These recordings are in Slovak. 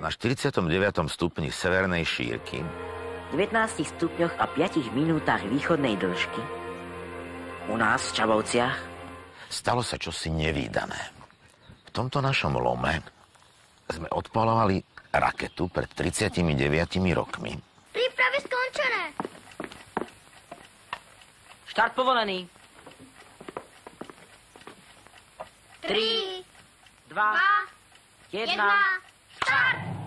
na 49. stupni severnej šírky, 19 stupňoch a 5 minútach východnej dĺžky, u nás v Čabovciach, stalo sa čosi nevídané. V tomto našom lome sme odpalovali raketu pred 39 rokmi. Prípravy skončené. Štart povolený. 3, 2, 1, štart!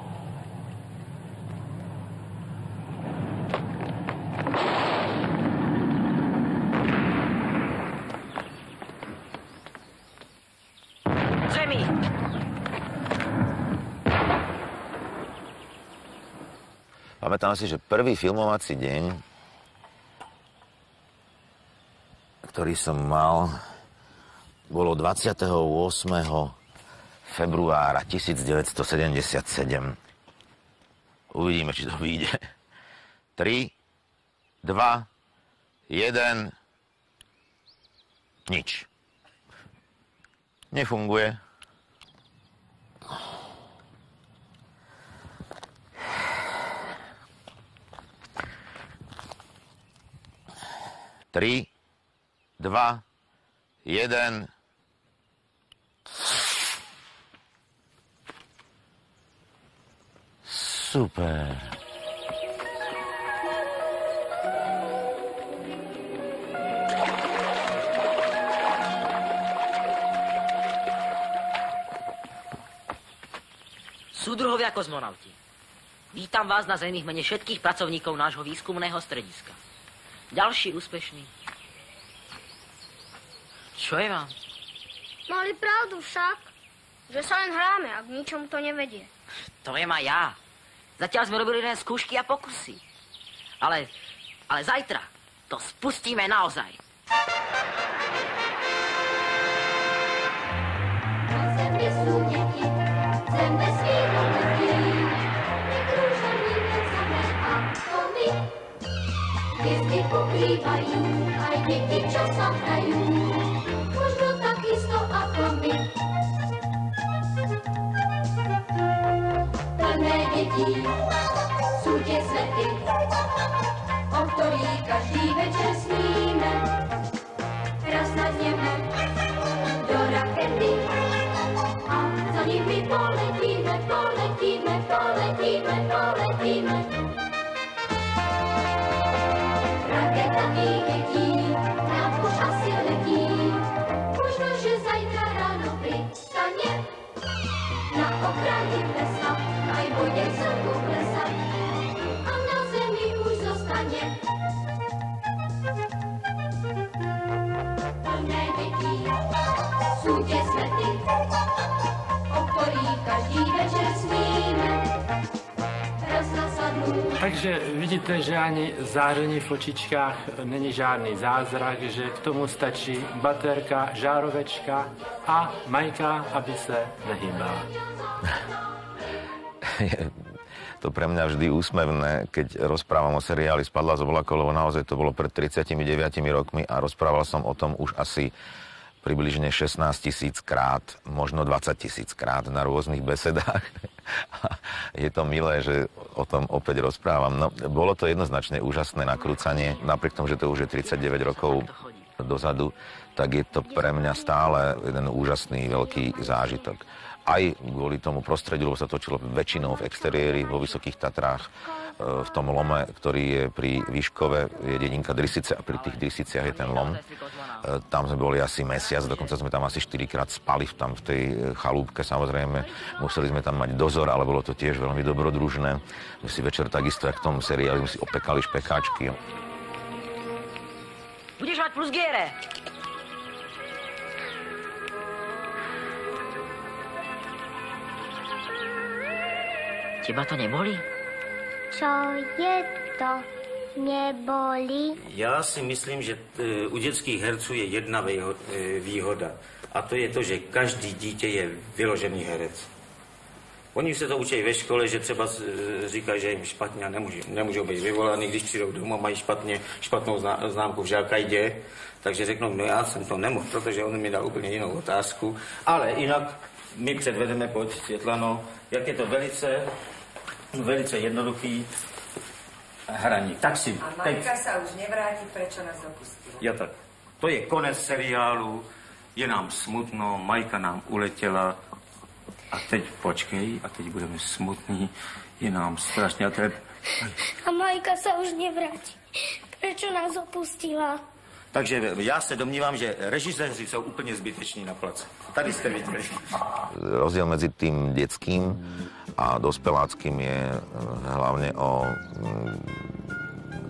Zemi! Pamätám si, že prvý filmovací deň, ktorý som mal, bolo 28. februára 1977. Uvidíme, či to vyjde. 3, 2, 1... Nič. Nefunguje. Tri, 2, 1... Super. Súdruhovia kozmonauti, vítam vás na Zemi v mene všetkých pracovníkov nášho výskumného strediska. Ďalší úspešný. Čo je vám? Mali pravdu však, že sa len hráme a k ničomu to nevedie. To viem aj ja. Zatiaľ sme robili len skúšky a pokusy. Ale zajtra to spustíme naozaj. Na zemi sú deti, zem bez výrobky. My kružaníme samé atomy. Hviezdy pokrývajú aj deti, čo sa hrajú. Možno takisto ako my. Plné detí sú tie svety, o ktorých každý večer sníme. Raz nadneme do rakety a za nimi poletíme, poletíme, poletíme, poletíme. Raketa tých detí nám už asi letí. Možno, že zajtra ráno pristane na okraji lesa, aj bude slnku klesať a na zemi už zostane. Plné detí sú tie svety, o ktorých každý večer sníme. Raz nasadnú. Takže vidíte, že ani záření v očičkách není žádný zázrak, že k tomu stačí baterka, žárovečka a Majka, aby se nehýbala. Je to pre mňa vždy úsmevné, keď rozprávam o seriáli Spadla z oblakov, lebo naozaj to bolo pred 39 rokmi a rozprával som o tom už asi približne 16 000 krát, možno 20 000 krát na rôznych besedách. Je to milé, že o tom opäť rozprávam. No, bolo to jednoznačne úžasné nakrúcanie. Napriek tomu, že to už je 39 rokov dozadu, tak je to pre mňa stále jeden úžasný veľký zážitok. Aj kvôli tomu prostrediu, lebo sa točilo väčšinou v exteriéri, vo Vysokých Tatrách, v tom lome, ktorý je pri Výškove, je dedinka Drisice a pri tých Drisiciach je ten lom. Tam sme boli asi mesiac, dokonca sme tam asi 4-krát spali tam v tej chalúbke, samozrejme. Museli sme tam mať dozor, ale bolo to tiež veľmi dobrodružné. My si večer takisto, jak v tom seriáli, sme si opekali špekáčky. Budeš mať plus giere. Teba to neboli? Čo je to? Neboli? Já si myslím, že u dětských herců je jedna výhoda. A to je to, že každý dítě je vyložený herec. Oni se to učí ve škole, že třeba říkají, že jim špatně a nemůžou být vyvolaný, když přijdou domů, mají špatnou známku v žákajdě. Takže řeknou, no já jsem to nemohl, protože on mi dal úplně jinou otázku. Ale jinak my předvedeme pod Světlanou, jak je to velice jednoduchý hraní. Tak si... A Majka sa už nevráti, prečo nás opustila? Ja tak. To je konec seriálu, je nám smutno, Majka nám uletěla a teď počkej, a teď budeme smutní, je nám strašně A Majka sa už nevráti. Prečo nás opustila? Takže já se domnívám, že režiséři jsou úplně zbyteční na place. Tady jste viděli. Rozdiel medzi tým detským a dospeláckým je hlavne o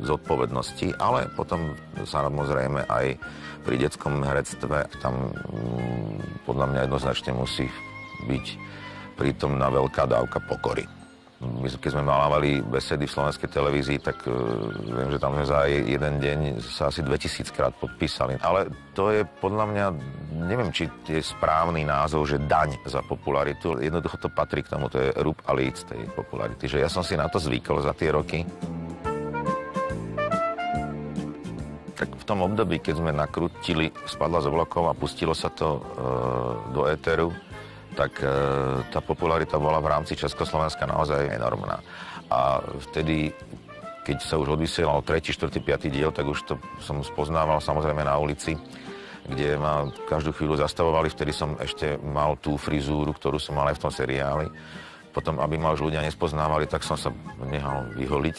zodpovednosti, ale potom samozrejme aj pri detskom herectve tam podľa mňa jednoznačne musí byť prítomná veľká dávka pokory. My, keď sme malávali besedy v slovenskej televízii, tak viem, že tam sme za jeden deň sa asi 2000-krát podpísali. Ale to je podľa mňa, neviem, či je správny názov, že daň za popularitu. Jednoducho to patrí k tomu, to je rub a líc tej popularity. Že ja som si na to zvykol za tie roky. Tak v tom období, keď sme nakrútili Spadla z oblakov a pustilo sa to do éteru, tak tá popularita bola v rámci Československa naozaj enormná. A vtedy, keď sa už odvysielal 3., 4., 5. diel, tak už to som spoznával samozrejme na ulici, kde ma každú chvíľu zastavovali. Vtedy som ešte mal tú frizúru, ktorú som mal aj v tom seriáli. Potom, aby ma už ľudia nespoznávali, tak som sa nehal vyholiť.